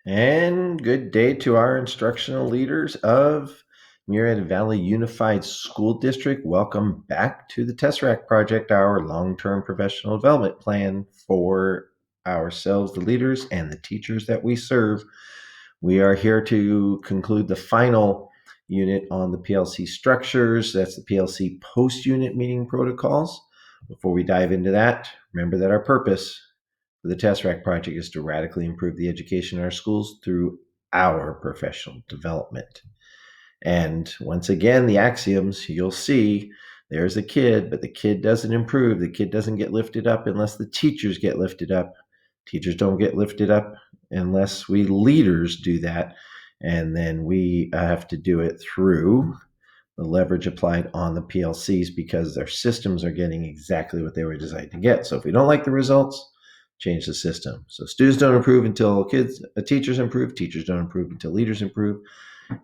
And good day to our instructional leaders of Murrieta Valley Unified School District. Welcome back to the Tesseract Project, our long-term professional development plan for ourselves, the leaders, and the teachers that we serve. We are here to conclude the final unit on the PLC structures. That's the PLC post-unit meeting protocols. Before we dive into that, remember that our purpose the Tesseract Project is to radically improve the education in our schools through our professional development. And once again, the axioms you'll see there's a kid, but the kid doesn't improve. The kid doesn't get lifted up unless the teachers get lifted up. Teachers don't get lifted up unless we leaders do that. And then we have to do it through the leverage applied on the PLCs because their systems are getting exactly what they were designed to get. So if we don't like the results, change the system. So students don't improve until teachers improve. Teachers don't improve until leaders improve.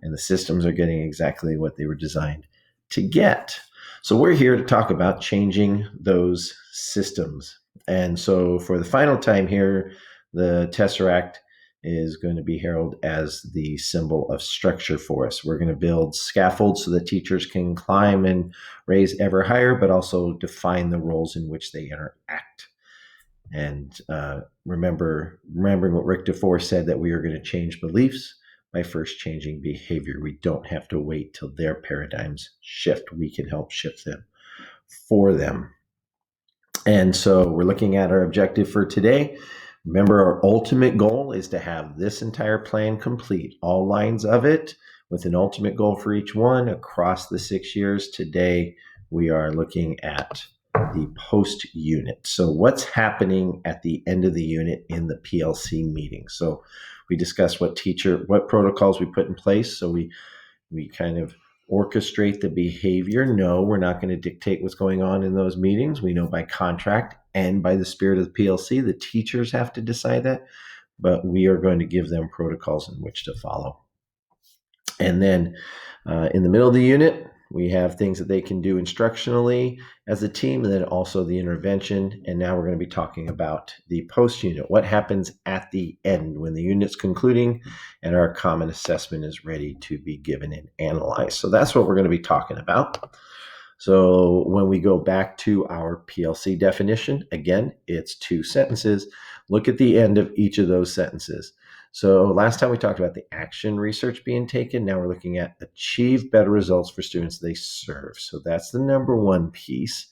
And the systems are getting exactly what they were designed to get. So we're here to talk about changing those systems. And so for the final time here, the Tesseract is going to be heralded as the symbol of structure for us. We're going to build scaffolds so that teachers can climb and raise ever higher, but also define the roles in which they interact. And remembering what Rick DeFore said, that we are going to change beliefs by first changing behavior. We don't have to wait till their paradigms shift. We can help shift them for them. And so we're looking at our objective for today. Remember, our ultimate goal is to have this entire plan complete, all lines of it, with an ultimate goal for each one across the 6 years. Today, we are looking at the post unit. So what's happening at the end of the unit in the PLC meeting? So we discussed what protocols we put in place. So we kind of orchestrate the behavior. No, we're not going to dictate what's going on in those meetings. We know by contract and by the spirit of the PLC, the teachers have to decide that, but we are going to give them protocols in which to follow. And then in the middle of the unit, we have things that they can do instructionally as a team, and then also the intervention. And now we're going to be talking about the post unit. What happens at the end when the unit's concluding and our common assessment is ready to be given and analyzed. So that's what we're going to be talking about. So when we go back to our PLC definition, again, it's 2 sentences. Look at the end of each of those sentences. So last time we talked about the action research being taken. Now we're looking at achieve better results for students they serve. So that's the number one piece.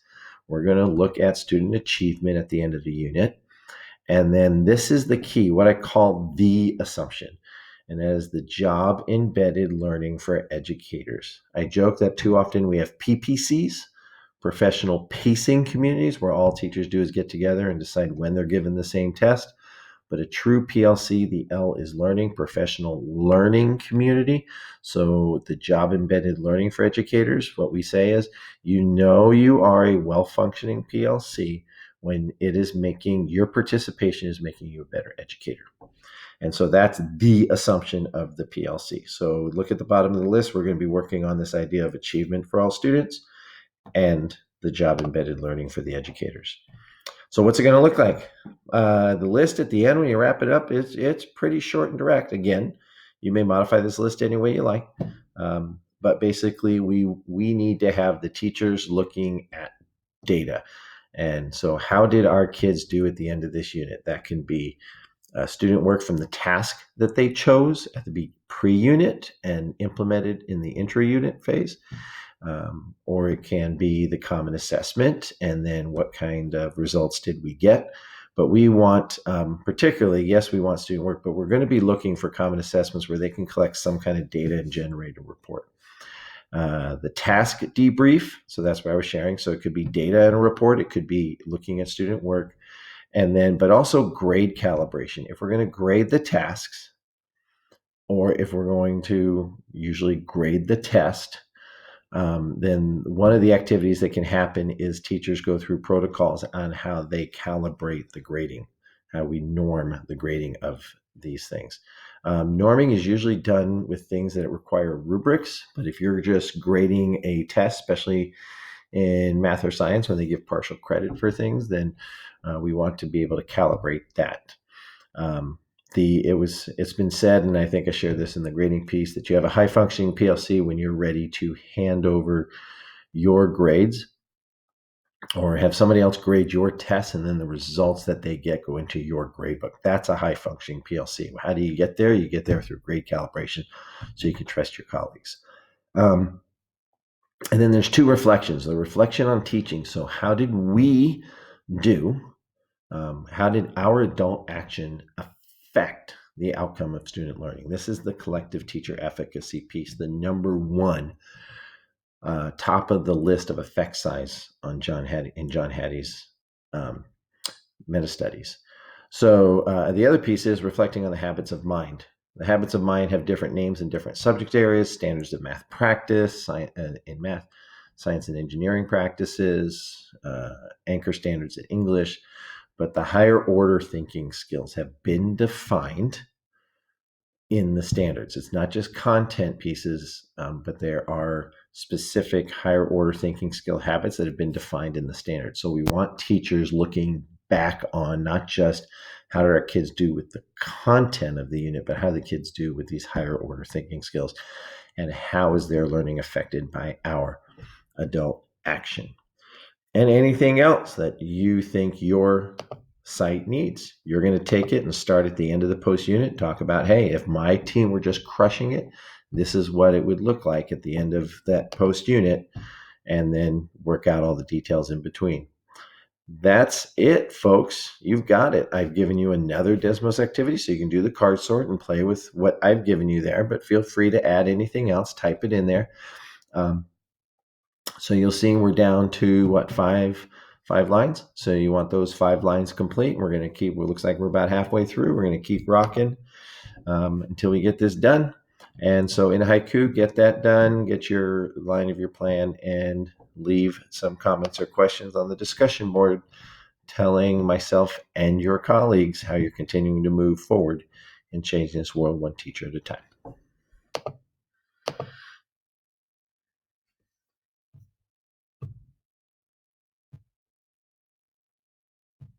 We're going to look at student achievement at the end of the unit. And then this is the key, what I call the assumption. And that is the job embedded learning for educators. I joke that too often we have PPCs, professional pacing communities, where all teachers do is get together and decide when they're given the same test. But a true PLC, the L is learning, professional learning community. So the job embedded learning for educators, what we say is, you are a well-functioning PLC when your participation is making you a better educator. And so that's the assumption of the PLC. So look at the bottom of the list. We're going to be working on this idea of achievement for all students and the job embedded learning for the educators. So what's it going to look like? The list at the end, when you wrap it up, it's pretty short and direct. Again, you may modify this list any way you like. But basically, we need to have the teachers looking at data. And so how did our kids do at the end of this unit? That can be student work from the task that they chose at the pre-unit and implemented in the intra-unit phase. Or it can be the common assessment, and then what kind of results did we get. But we want, particularly, yes, we want student work, but we're going to be looking for common assessments where they can collect some kind of data and generate a report. The task debrief, so that's what I was sharing. So it could be data and a report. It could be looking at student work. And then, but also grade calibration. If we're going to grade the tasks, or if we're going to usually grade the test, then one of the activities that can happen is teachers go through protocols on how they calibrate the grading, how we norm the grading of these things. Norming is usually done with things that require rubrics, but if you're just grading a test, especially in math or science when they give partial credit for things, then we want to be able to calibrate that. it's been said, and I think I shared this in the grading piece, that you have a high functioning PLC when you're ready to hand over your grades or have somebody else grade your tests, and then the results that they get go into your grade book. That's a high functioning PLC. How do you get there? You get there through grade calibration so you can trust your colleagues. And then there's two reflections: the reflection on teaching. So how did we do? How did our adult action affect the outcome of student learning? This is the collective teacher efficacy piece, the number one top of the list of effect size on John Hattie's meta studies. So the other piece is reflecting on the habits of mind. The habits of mind have different names in different subject areas: standards of math practice, in math, science and engineering practices, anchor standards in English. But the higher order thinking skills have been defined in the standards. It's not just content pieces, but there are specific higher order thinking skill habits that have been defined in the standards. So we want teachers looking back on not just how do our kids do with the content of the unit, but how the kids do with these higher order thinking skills, and how is their learning affected by our adult action. And anything else that you think your site needs, you're going to take it and start at the end of the post unit, talk about, hey, if my team were just crushing it, this is what it would look like at the end of that post unit, and then work out all the details in between. That's it, folks. You've got it. I've given you another Desmos activity, so you can do the card sort and play with what I've given you there, but feel free to add anything else, type it in there. So you'll see we're down to what, five lines. So you want those 5 lines complete. We're going to keep, it looks like we're about halfway through. We're going to keep rocking until we get this done. And so in haiku, get that done, get your line of your plan, and leave some comments or questions on the discussion board telling myself and your colleagues how you're continuing to move forward in changing this world one teacher at a time.